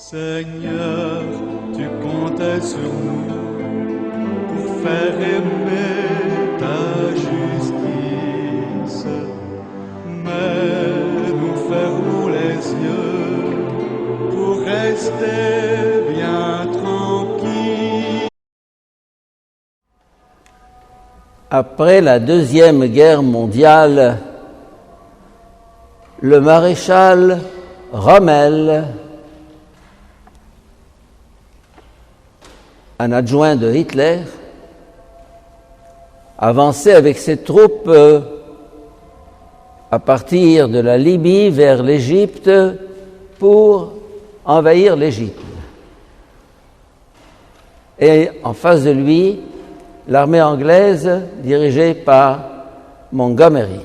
Seigneur, tu comptais sur nous pour faire aimer ta justice, mais nous fermons les yeux pour rester bien tranquilles. Après la Deuxième Guerre mondiale, le maréchal Rommel, un adjoint de Hitler, avançait avec ses troupes à partir de la Libye vers l'Égypte pour envahir l'Égypte. Et en face de lui, l'armée anglaise dirigée par Montgomery.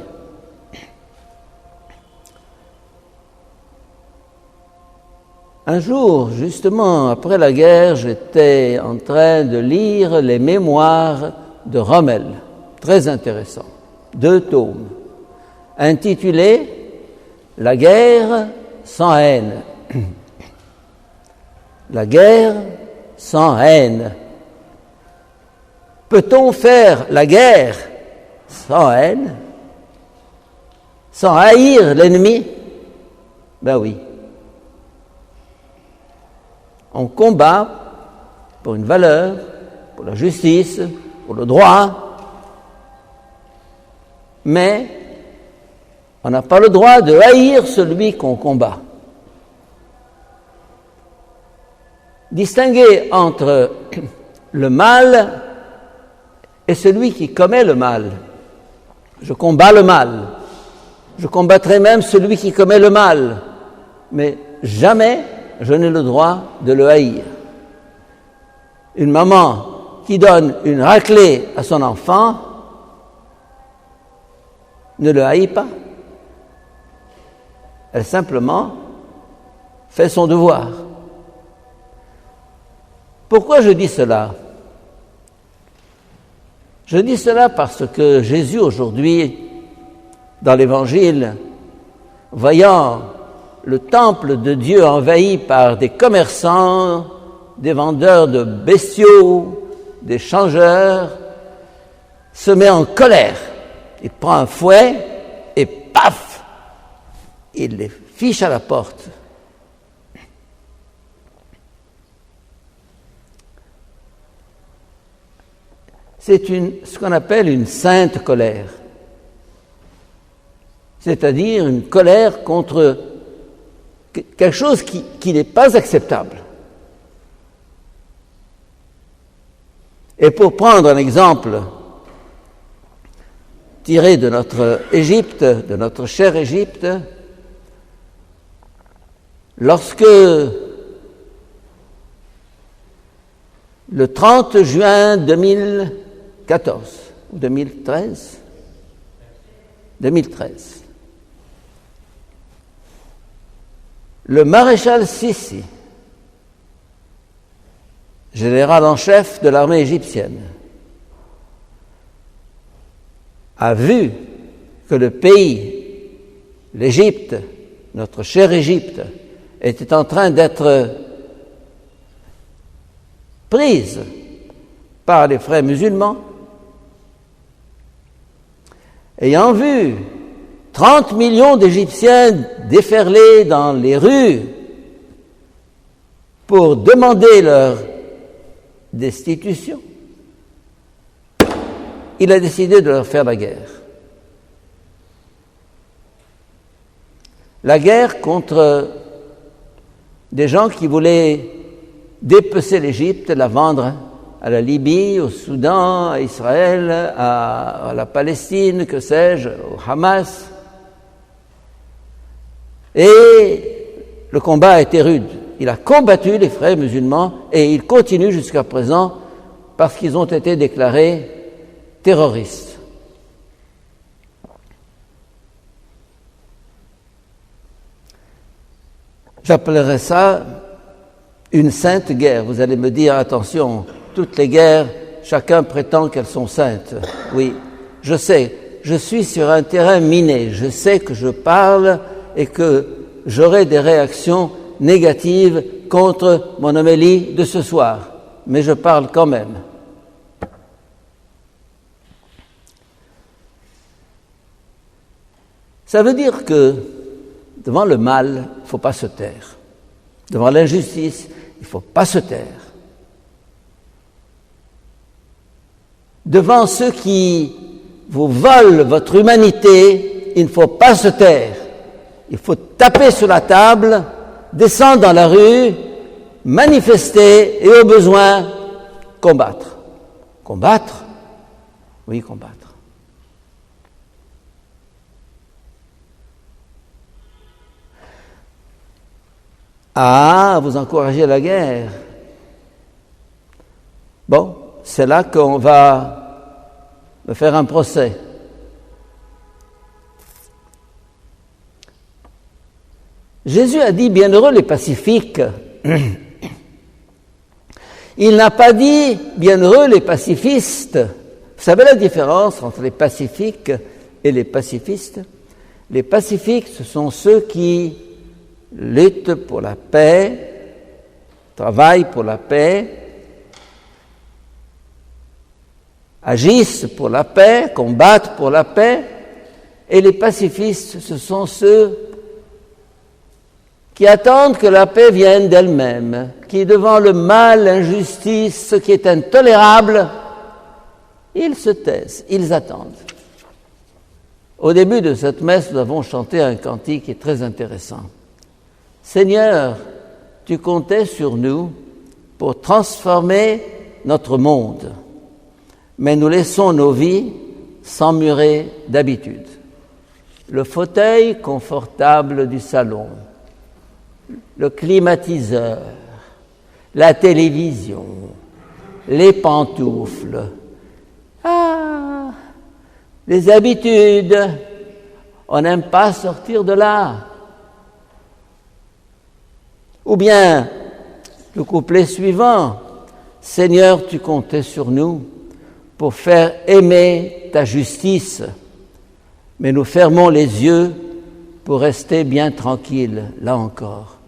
Un jour, justement après la guerre, j'étais en train de lire les mémoires de Rommel, très intéressant, 2 tomes, intitulés « La guerre sans haine ». La guerre sans haine. Peut-on faire la guerre sans haine, sans haïr l'ennemi? Ben oui. On combat pour une valeur, pour la justice, pour le droit, mais on n'a pas le droit de haïr celui qu'on combat. Distinguer entre le mal et celui qui commet le mal. Je combats le mal. Je combattrai même celui qui commet le mal, mais jamais je n'ai le droit de le haïr. Une maman qui donne une raclée à son enfant ne le haït pas. Elle simplement fait son devoir. Pourquoi je dis cela? Je dis cela parce que Jésus aujourd'hui, dans l'Évangile, voyant le temple de Dieu envahi par des commerçants, des vendeurs de bestiaux, des changeurs, se met en colère. Il prend un fouet et paf, il les fiche à la porte. C'est ce qu'on appelle une sainte colère, c'est-à-dire une colère contre quelque chose qui n'est pas acceptable. Et pour prendre un exemple tiré de notre Égypte, de notre chère Égypte, lorsque le 30 juin 2014 ou 2013, le maréchal Sissi, général en chef de l'armée égyptienne, a vu que le pays, l'Égypte, notre chère Égypte, était en train d'être prise par les frères musulmans, ayant vu 30 millions d'Égyptiens déferler dans les rues pour demander leur destitution, il a décidé de leur faire la guerre. La guerre contre des gens qui voulaient dépecer l'Égypte, la vendre à la Libye, au Soudan, à Israël, à la Palestine, que sais-je, au Hamas. Et le combat a été rude. Il a combattu les frères musulmans et il continue jusqu'à présent parce qu'ils ont été déclarés terroristes. J'appellerais ça une sainte guerre. Vous allez me dire, attention, toutes les guerres, chacun prétend qu'elles sont saintes. Oui, je sais, je suis sur un terrain miné, je sais que je parle et que j'aurai des réactions négatives contre mon homélie de ce soir, mais je parle quand même. Ça veut dire que devant le mal, il ne faut pas se taire. Devant l'injustice, il ne faut pas se taire. Devant ceux qui vous volent votre humanité, il ne faut pas se taire. Il faut taper sur la table, descendre dans la rue, manifester et au besoin, combattre. Combattre? Oui, combattre. Ah, vous encouragez la guerre. Bon, c'est là qu'on va me faire un procès. Jésus a dit « Bienheureux les pacifiques ». Il n'a pas dit « Bienheureux les pacifistes ». Vous savez la différence entre les pacifiques et les pacifistes? Les pacifiques, ce sont ceux qui luttent pour la paix, travaillent pour la paix, agissent pour la paix, combattent pour la paix, et les pacifistes, ce sont ceux qui attendent que la paix vienne d'elle-même, qui devant le mal, l'injustice, ce qui est intolérable, ils se taisent, ils attendent. Au début de cette messe, nous avons chanté un cantique qui est très intéressant. Seigneur, tu comptais sur nous pour transformer notre monde, mais nous laissons nos vies s'emmurer d'habitude. Le fauteuil confortable du salon, le climatiseur, la télévision, les pantoufles, les habitudes, on n'aime pas sortir de là. Ou bien, le couplet suivant, Seigneur, tu comptais sur nous pour faire aimer ta justice, mais nous fermons les yeux pour rester bien tranquilles, là encore.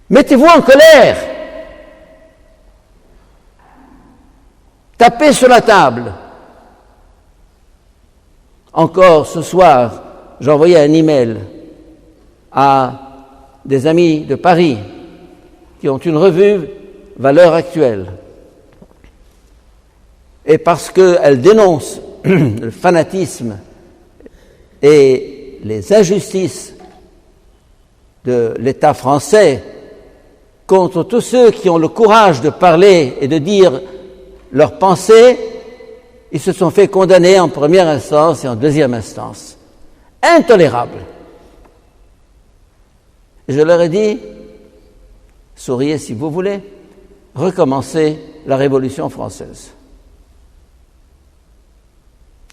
Mettez-vous en colère. Tapez sur la table. Encore ce soir, j'ai envoyé un email à des amis de Paris qui ont une revue Valeurs Actuelles. Et parce qu'elle dénonce le fanatisme et les injustices de l'État français contre tous ceux qui ont le courage de parler et de dire leurs pensées, ils se sont fait condamner en première instance et en deuxième instance. Intolérable. Je leur ai dit, souriez si vous voulez, recommencez la Révolution française,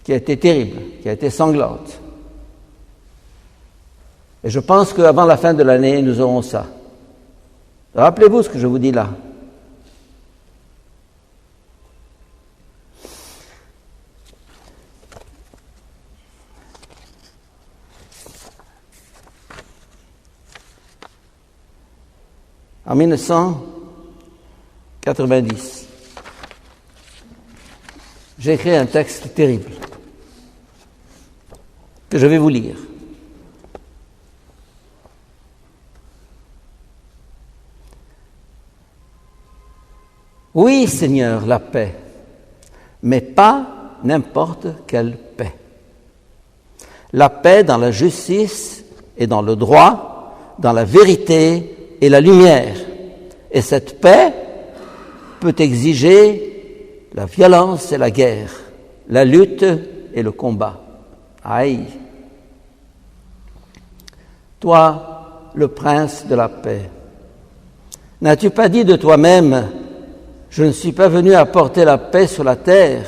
qui a été terrible, qui a été sanglante. Et je pense qu'avant la fin de l'année, nous aurons ça. Rappelez-vous ce que je vous dis là. En 1990, j'ai écrit un texte terrible que je vais vous lire. Oui, Seigneur, la paix, mais pas n'importe quelle paix. La paix dans la justice et dans le droit, dans la vérité et la lumière. Et cette paix peut exiger la violence et la guerre, la lutte et le combat. Aïe! Toi, le prince de la paix, n'as-tu pas dit de toi-même, je ne suis pas venu apporter la paix sur la terre,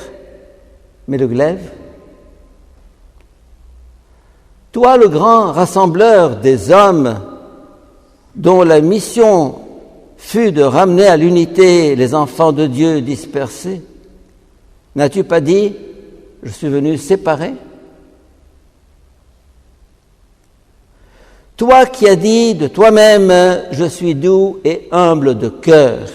mais le glaive? Toi, le grand rassembleur des hommes, dont la mission fut de ramener à l'unité les enfants de Dieu dispersés, n'as-tu pas dit, je suis venu séparer? Toi qui as dit de toi-même, je suis doux et humble de cœur,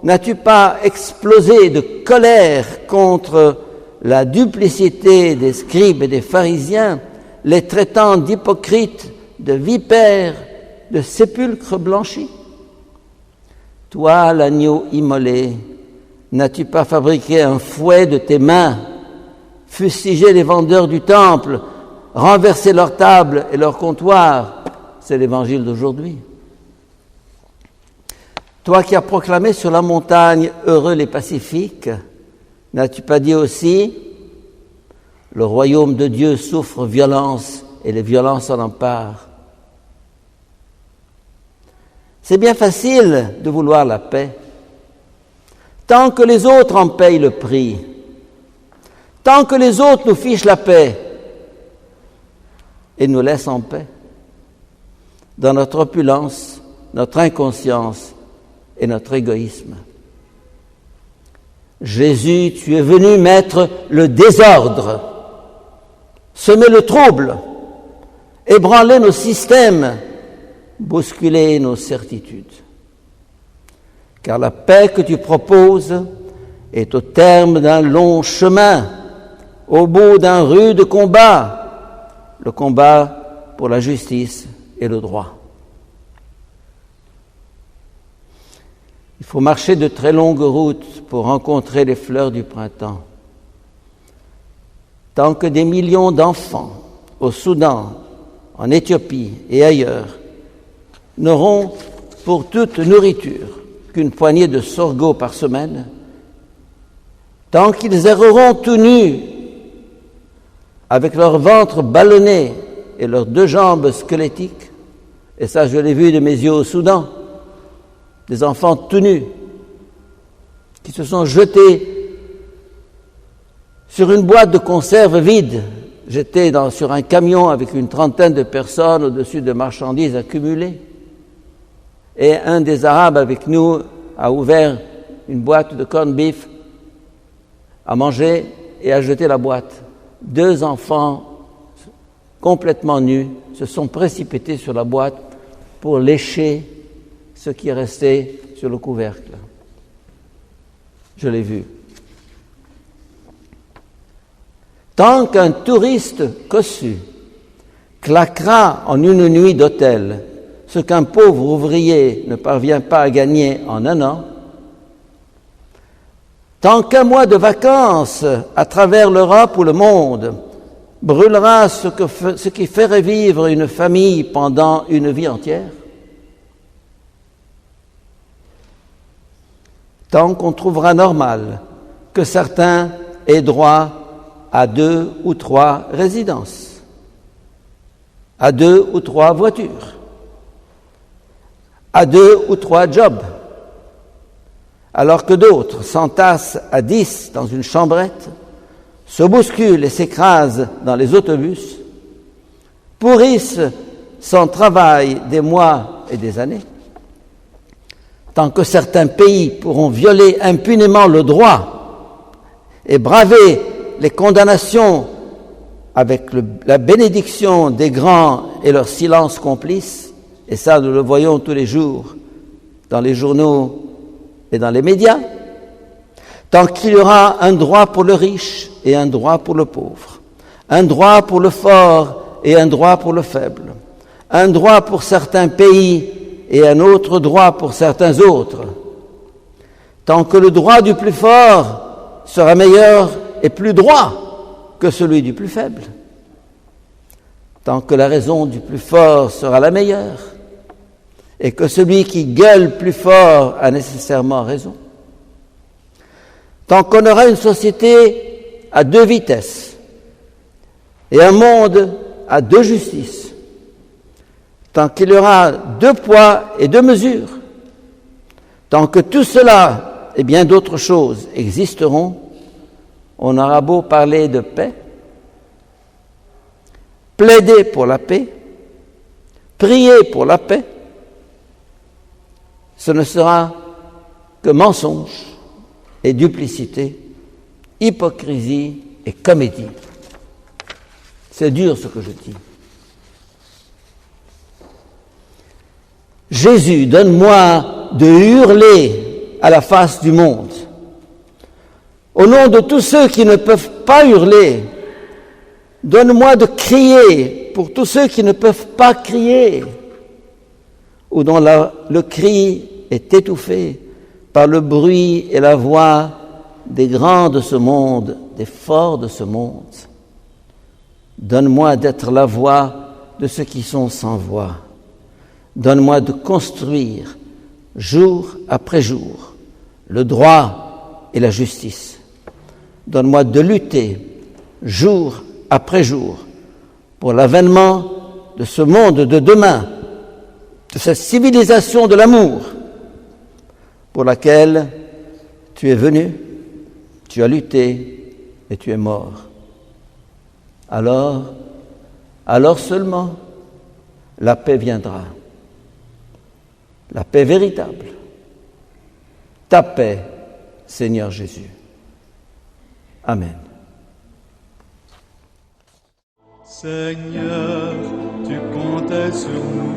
n'as-tu pas explosé de colère contre la duplicité des scribes et des pharisiens, les traitant d'hypocrites, de vipères, de sépulcres blanchis? Toi, l'agneau immolé, n'as-tu pas fabriqué un fouet de tes mains, fustigé les vendeurs du temple, renversé leurs tables et leurs comptoirs? C'est l'évangile d'aujourd'hui. Toi qui as proclamé sur la montagne « Heureux les pacifiques », n'as-tu pas dit aussi « Le royaume de Dieu souffre violence et les violences en emparent ». C'est bien facile de vouloir la paix, tant que les autres en payent le prix, tant que les autres nous fichent la paix et nous laissent en paix, dans notre opulence, notre inconscience et notre égoïsme. Jésus, tu es venu mettre le désordre, semer le trouble, ébranler nos systèmes, bousculer nos certitudes. Car la paix que tu proposes est au terme d'un long chemin, au bout d'un rude combat, le combat pour la justice et le droit. Il faut marcher de très longues routes pour rencontrer les fleurs du printemps. Tant que des millions d'enfants au Soudan, en Éthiopie et ailleurs n'auront pour toute nourriture qu'une poignée de sorgho par semaine, tant qu'ils erreront tout nus, avec leur ventre ballonné et leurs 2 jambes squelettiques, et ça je l'ai vu de mes yeux au Soudan, des enfants tout nus, qui se sont jetés sur une boîte de conserve vide. J'étais sur un camion avec une 30aine de personnes au-dessus de marchandises accumulées. Et un des Arabes avec nous a ouvert une boîte de corned beef, a mangé et a jeté la boîte. 2 enfants complètement nus se sont précipités sur la boîte pour lécher ce qui est resté sur le couvercle. Je l'ai vu. Tant qu'un touriste cossu claquera en une nuit d'hôtel ce qu'un pauvre ouvrier ne parvient pas à gagner en 1 an, tant qu'un mois de vacances à travers l'Europe ou le monde brûlera ce qui ferait vivre une famille pendant une vie entière, tant qu'on trouvera normal que certains aient droit à 2 ou 3 résidences, à 2 ou 3 voitures, à 2 ou 3 jobs, alors que d'autres s'entassent à 10 dans une chambrette, se bousculent et s'écrasent dans les autobus, pourrissent sans travail des mois et des années. Tant que certains pays pourront violer impunément le droit et braver les condamnations avec la bénédiction des grands et leur silence complice, et ça nous le voyons tous les jours dans les journaux et dans les médias, tant qu'il y aura un droit pour le riche et un droit pour le pauvre, un droit pour le fort et un droit pour le faible, un droit pour certains pays et un autre droit pour certains autres, tant que le droit du plus fort sera meilleur et plus droit que celui du plus faible, tant que la raison du plus fort sera la meilleure et que celui qui gueule plus fort a nécessairement raison, tant qu'on aura une société à 2 vitesses et un monde à 2 justices, tant qu'il y aura 2 poids et 2 mesures, tant que tout cela et bien d'autres choses existeront, on aura beau parler de paix, plaider pour la paix, prier pour la paix, ce ne sera que mensonge et duplicité, hypocrisie et comédie. C'est dur ce que je dis. Jésus, donne-moi de hurler à la face du monde. Au nom de tous ceux qui ne peuvent pas hurler, donne-moi de crier pour tous ceux qui ne peuvent pas crier, ou dont le cri est étouffé par le bruit et la voix des grands de ce monde, des forts de ce monde. Donne-moi d'être la voix de ceux qui sont sans voix. Donne-moi de construire, jour après jour, le droit et la justice. Donne-moi de lutter, jour après jour, pour l'avènement de ce monde de demain, de cette civilisation de l'amour, pour laquelle tu es venu, tu as lutté et tu es mort. Alors seulement, la paix viendra. La paix véritable. Ta paix, Seigneur Jésus. Amen. Seigneur, tu comptais sur nous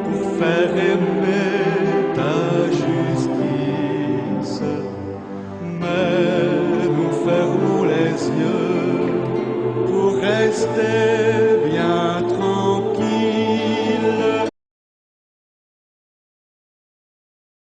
pour faire aimer ta justice.